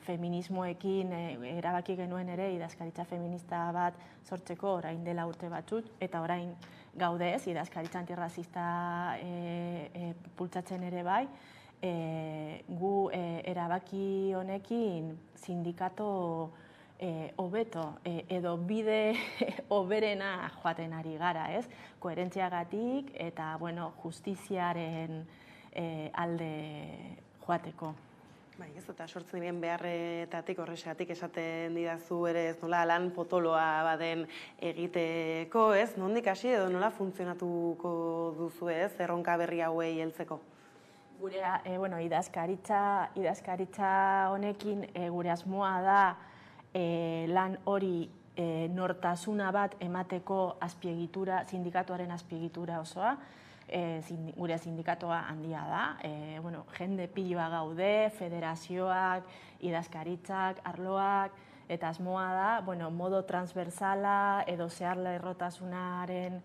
feminismoekin erabaki genuen ere idazkaritza feminista bat sortzeko orain dela urte batzuk, eta orain gaude ez, idazkaritza antirrazista bultzatzen ere bai, gu erabaki honekin sindikatu hobeto edo bide hoberena joaten ari gara, ez? Koherentziagatik eta justiziaren alde joateko. Bai, ez eta sortzen diren beharretatik horrexegatik esaten didazu ere ez nola lan potoloa baden egiteko, ez? Nondik hasi edo nola funtzionatuko duzu ez, erronka berri hauei heltzeko? Gure, idazkaritza honekin gure asmoa da lan hori nortasuna bat emateko azpiegitura, sindikatuaren azpiegitura osoa, gure sindikatoa handia da, jende piloa gaude, federazioak, idazkaritzak, arloak, eta asmoa da, modo transversala edo zeharlerrotasunaren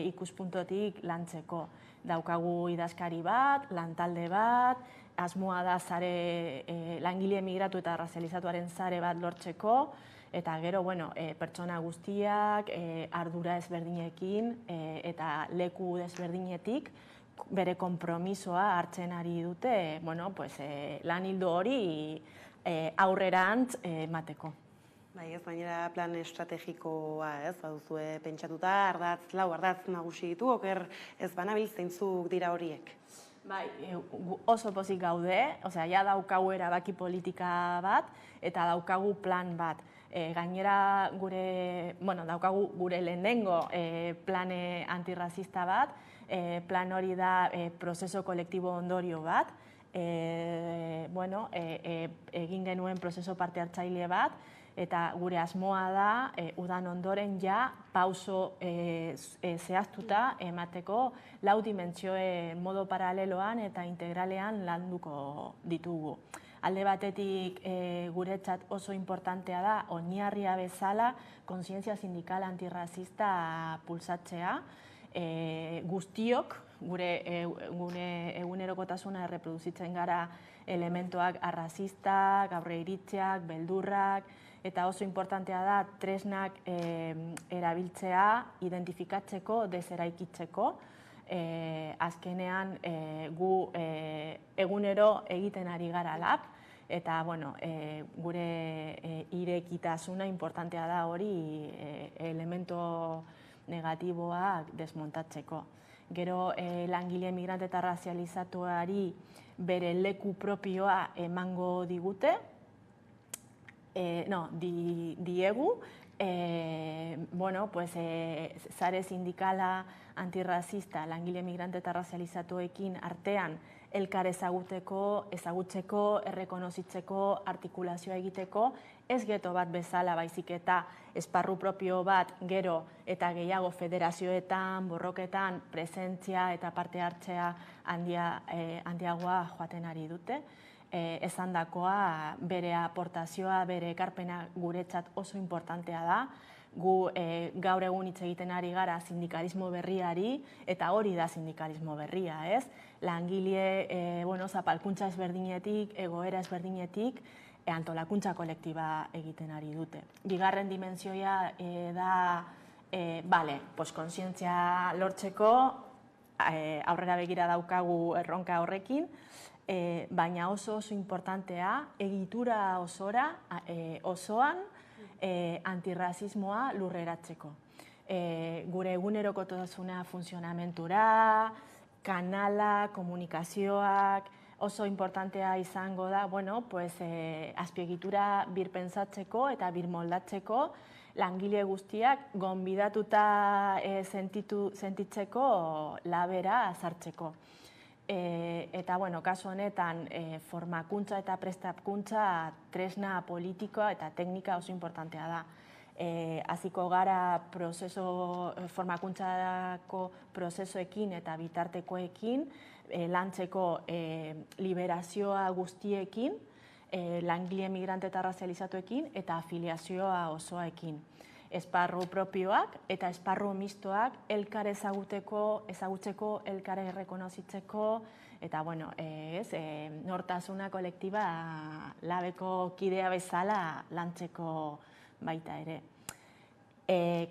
ikuspuntotik lantzeko. Daukagu idazkari bat, lantalde bat, asmoa da langile migratu eta razializatuaren sare bat lortzeko, eta gero, pertsona guztiak, ardura ezberdinekin eta leku ezberdinetik bere konpromisoa hartzen ari dute, lan ildo hori aurrerantz emateko. Bai, ez bainera plan estrategikoa, ez, baduzue pentsatuta, ardatz nagusi ditu, oker ez banabil zeintzuk dira horiek? Bai, oso pozik gaude, ja daukagu erabaki politika bat, eta daukagu plan bat. Gainera daukagu gure lehenengo plan antirrazista bat, plan hori da prozeso kolektibo ondorio bat, egin genuen prozeso parte hartzaile bat, eta gure asmoa da, udan ondoren ja pauso zehaztuta emateko 4 dimentsioen modo paraleloan eta integralean landuko ditugu. Alde batetik guretzat oso importantea da, oinarria bezala, kontzientzia sindikal antirrazista pulsatzea, guztiok, gure egunerokotasuna erreproduzitzen gara elementoak arrazistak, aurreiritzeak, beldurrak, eta oso importantea da tresnak erabiltzea, identifikatzeko, deseraikitzeko. Azkenean gu egunero egiten ari gara lab, eta gure irekitasuna importantea da hori elemento negatiboak desmontatzeko. Gero langile migrante eta razializatuari bere leku propioa emango digute, diegu, sare sindikala antirrazista langile migrante eta razializatuekin artean elkar ezagutzeko, errekonozitzeko, artikulazioa egiteko, ez geto bat bezala baizik eta esparru propio bat gero eta gehiago federazioetan, borroketan, presentzia eta parte hartzea handiagoa joaten ari dute. Esandakoa bere aportazioa, bere ekarpena guretzat oso importantea da. Gu gaur egun hitz egiten ari gara sindikalismo berriari, eta hori da sindikalismo berria, ez? Langile, zapalkuntza ezberdinetik, egoera ezberdinetik, antolakuntza kolektiba egiten ari dute. Bigarren dimentsioa da, kontzientzia lortzeko, aurrera begira daukagu erronka horrekin, baina oso importantea, egitura osoan antirrazismoa lurreratzeko. Gure egunerokotasuna funtzionamentura, kanala, komunikazioak, oso importantea izango da, azpiegitura birpentsatzeko eta birmoldatzeko langile guztiak gonbidatuta sentitzeko labera sartzeko. Eta, kasu honetan, formakuntza eta prestakuntza tresna politikoa eta teknika oso importantea da. Hasiko gara formakuntzako prozesoekin eta bitartekoekin, lantzeko liberazioa guztiekin, langile migrante eta razializatuekin eta afiliazioa osoaekin. Esparru propioak eta esparru mistoak elkar ezagutzeko, elkar errekonozitzeko, eta, nortasuna kolektiba labeko kidea bezala lantzeko baita ere.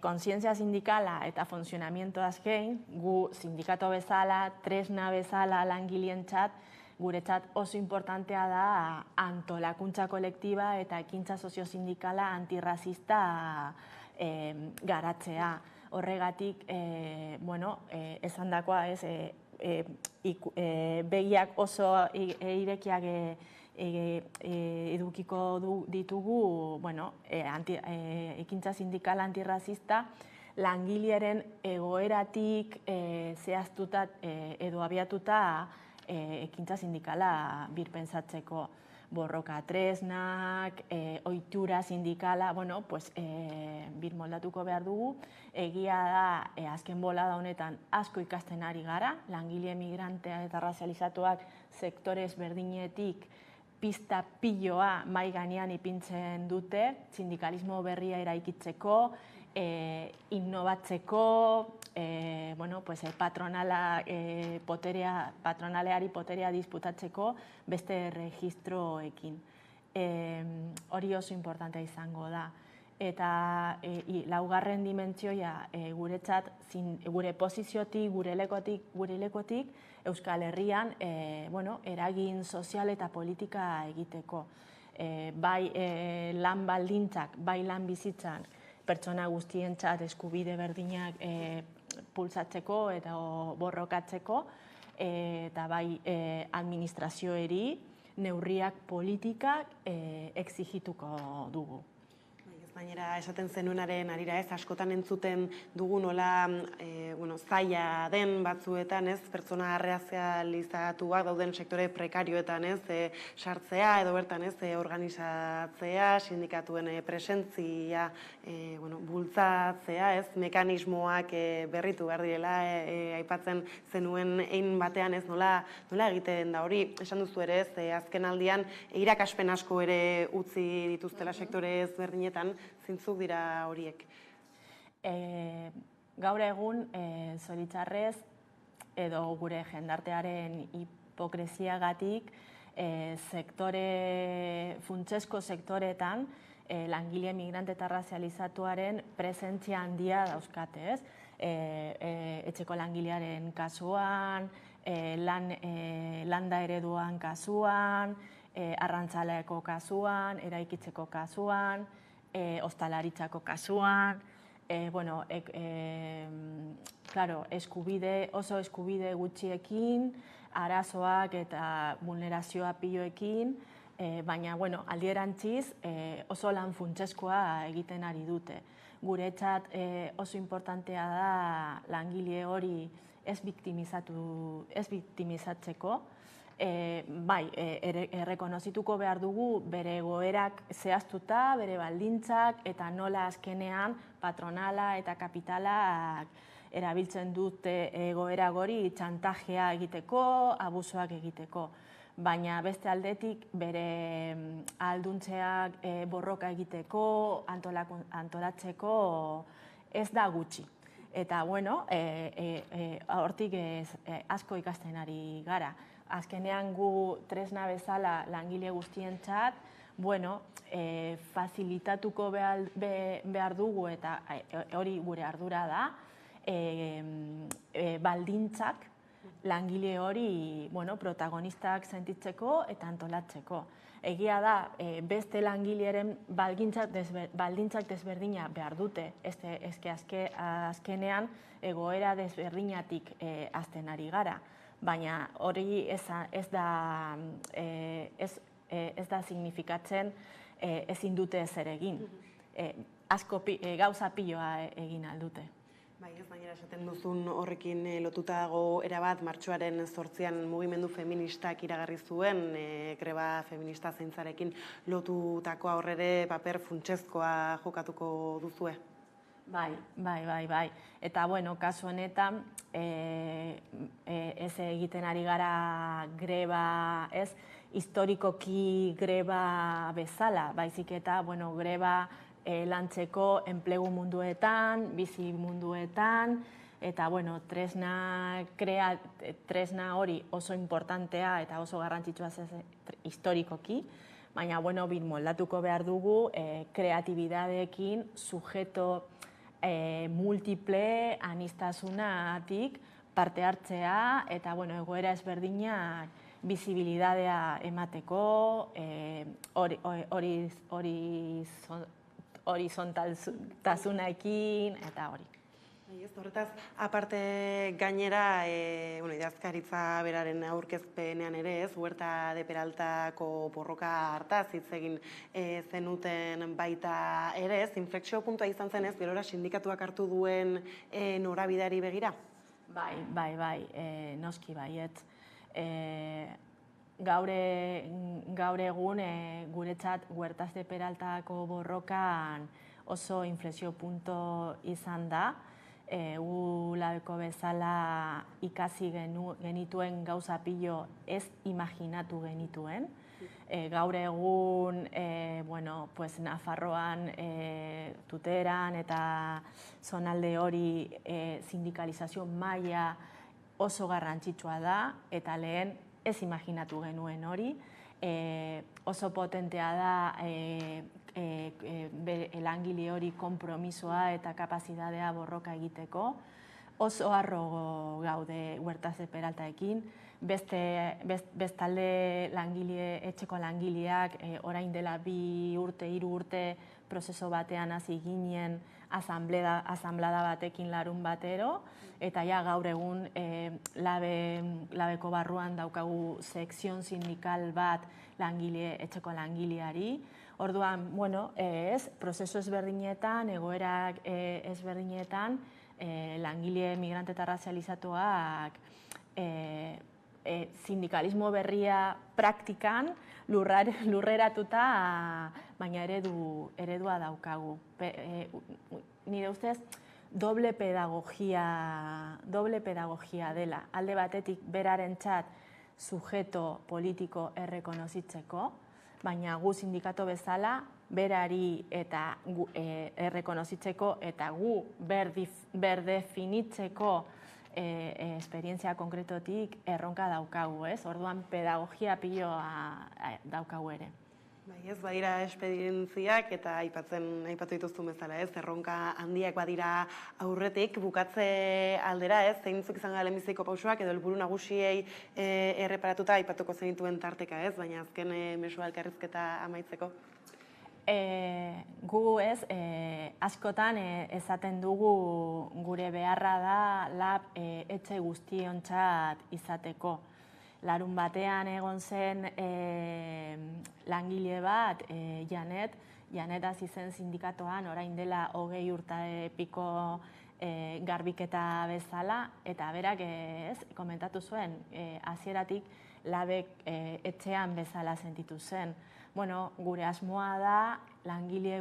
Kontzientzia sindikala eta funtzionamiento azkein, gu sindikato bezala, tresna bezala langileentzat, guretzat oso importantea da antolakuntza kolektiba eta ekintza soziosindikala antirrazista garatzea. Horregatik, esandakoa, begiak oso irekiak edukiko ditugu ekintza sindikala antirrazista langilearen egoeratik zehaztuta edo abiatuta ekintza sindikala birpentsatzeko. borroka tresnak, ohitura sindikala, bueno, pues, birmoldatuko behar dugu. Egia da, azken bolada honetan asko ikasten ari gara, langile migrantea eta razializatuak sektore ezberdinetik pista piloa mai gainean ipintzen dute, sindikalismo berria eraikitzeko, innovatzeko, bueno, pues, patronaleari poterea disputatzeko beste registroekin. Hori oso importantea izango da. Eta laugarren dimentsioa guretzat, gure posiziotik, gure lekotik, Euskal Herrian eragin sozial eta politika egiteko. Bai lan baldintzak, bai lan bizitzan, pertsona guztientzat eskubide berdinak pulsatzeko eta borrokatzeko, eta bai administrazioeri neurriak politikak exigituko dugu. Gainera, esaten zenunaren arira askotan entzuten dugu nola zaila den batzuetan, pertsona arreazializatuak dauden sektore prekarioetan, sartzea edo bertan organizatzea, sindikatuen presentzia bultzatzea, mekanismoak berritu behar direla, aipatzen zenuen ein batean nola egiten da hori. Esan duzu ere, azken aldian irakaspen asko ere utzi dituztela sektore ezberdinetan, zintzuk dira horiek? Gaur egun, zoritxarrez, edo gure jendartearen hipokresiagatik, funtsezko sektoretan, langile migrante eta razializatuaren presentzia handia dauzkate, etxeko langilearen kasuan, landa ereduan kasuan, arrantzaleako kasuan, eraikitzeko kasuan, ostalaritzako kasuan, oso eskubide gutxiekin, arazoak eta vulnerazioa piloekin, baina aldierantziz oso lan funtsezkoa egiten ari dute. Guretzat oso importantea da langile hori ez biktimizatzeko, bai, errekonozituko behar dugu bere egoerak zehaztuta, bere baldintzak, eta nola azkenean patronala eta kapitalak erabiltzen dute egoera hori txantajea egiteko, abusoak egiteko. Baina beste aldetik bere ahalduntzeak borroka egiteko, antolatzeko ez da gutxi. Eta, hortik asko ikasten ari gara. Azkenean gu tresna bezala langile guztientzat, facilitatuko behar dugu eta hori gure ardura da, baldintzak langile hori protagonistak sentitzeko eta antolatzeko. Egia da, beste langileren baldintzak desberdina behar dute, azkenean egoera desberdinatik azten ari gara. Baina hori ez da signifikatzen ezin dute ezer egin. Gauza piloa egin aldute. Bai, ez baina esaten duzun horrekin lotuta dago erabat, martxoaren 8an mugimendu feministak iragarri zuen, greba feminista zeintzarekin lotutako aurrere paper funtsezkoa jokatuko duzue. Bai. Eta, kasu honetan, ez egiten ari gara greba, historikoki greba bezala, baizik eta, greba lantzeko enplegu munduetan, bizi munduetan, eta, tresna hori oso importantea eta oso garrantzitsua historikoki, baina, moldatuko behar dugu kreatibidadeekin, sujeto multiple aniztasunatik parte hartzea eta egoera ezberdinak bizibilidadea emateko, horizontaltasunaekin eta hori. Horretaz, aparte gainera, idazkaritza beraren aurkezpenean ere, Huerta de Peraltako borroka hartaz hitz egin zenuten baita ere, inflexio puntua izan zenez, gerora sindikatuak hartu duen norabidari begira? Bai, noski baiet. gaur egun guretzat Huertas de Peraltako borrokan oso inflexio punto izan da. Gu labeko bezala ikasi genituen gauza pilo ez imaginatu genituen. Gaur egun, Nafarroan, Tuteran eta zonalde hori sindikalizazio maila oso garrantzitsua da, eta lehen ez imaginatu genuen hori. Oso potentea da langile hori konpromisoa eta kapazitatea borroka egiteko. Oso harro gaude Huertas de Peraltaekin. Bestalde etxeko langileak orain dela 2 urte, 3 urte prozeso batean hasi ginen asamblada batekin larun batero, eta ja gaur egun labeko barruan daukagu sekzion sindikal bat etxeko langileari. Orduan, prozeso ezberdinetan, egoerak ezberdinetan, langile migrante eta razializatuak sindikalismo berria praktikan lurreratuta, baina eredua daukagu. Nire ustez, doble pedagogia dela. Alde batetik berarentzat sujeto politiko errekonozitzeko, baina gu sindikato bezala berari eta errekonozitzeko eta gu berdefinitzeko esperientzia konkretotik erronka daukagu, ez? Orduan pedagogia piloa daukagu ere. Ez badira esperientziak eta aipatu dituztu bezala, ez? Erronka handiak badira aurretik, bukatze aldera, ez? Zeintzuk izan gara lehenbiziko pausoak edo helburu nagusiei erreparatuta aipatuko zenituen tarteka, ez? Baina azken mesua elkarrizketa amaitzeko. Gu askotan esaten dugu gure beharra da lab etxe guztiontzat izateko. Larun batean egon zen langile bat, Janet hasi zen sindikatoan orain dela 20 urte piko garbiketa bezala, eta berak komentatu zuen, hasieratik labek etxean bezala sentitu zen. Gure asmoa da langile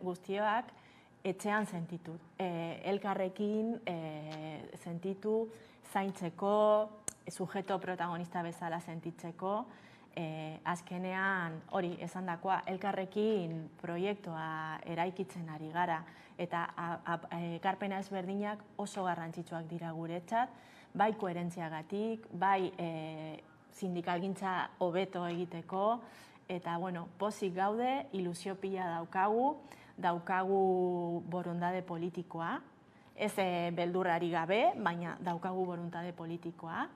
guztioak etxean sentitu. Elkarrekin sentitu, zaintzeko, sujeto protagonista bezala sentitzeko, azkenean hori esandakoa elkarrekin proiektua eraikitzen ari gara, eta ekarpena ezberdinak oso garrantzitsuak dira guretzat, bai koherentziagatik, bai sindikalgintza hobeto egiteko, eta pozik gaude, ilusio pila daukagu borondade politikoa, ez beldurrari gabe, baina daukagu borondade politikoa,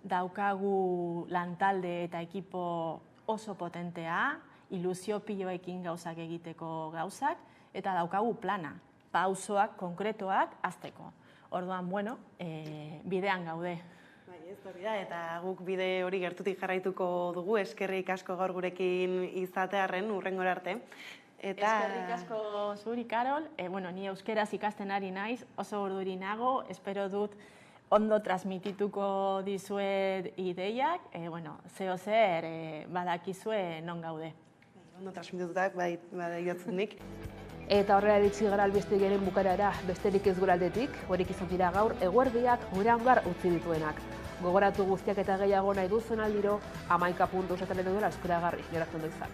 daukagu lantalde eta ekipo oso potentea, ilusio piloekin gauzak egiteko gauzak, eta daukagu plana, pausoak, konkretoak, hasteko. Orduan, bidean gaude. Ez hori da, eta guk bide hori gertutik jarraituko dugu, eskerrik asko gaur gurekin izatearren, hurrengora arte. Eskerrik asko zuri, Karol. Ni euskeraz ikasten ari naiz, oso urduri nago, espero dut ondo transmitituko dizuet ideiak, zeo zer badakizue non gaude. Ondo transmitutak, badaidatzen nik. Eta horrela iritsi gara albistegaren bukaerara, besterik ez gure aldetik, horik izan dira gaur eguerdiak gure hangar utzi dituenak. Gogoratu guztiak eta gehiago nahi duzen aldiro, 11.7 duela eskuragarri, geratzen du izan.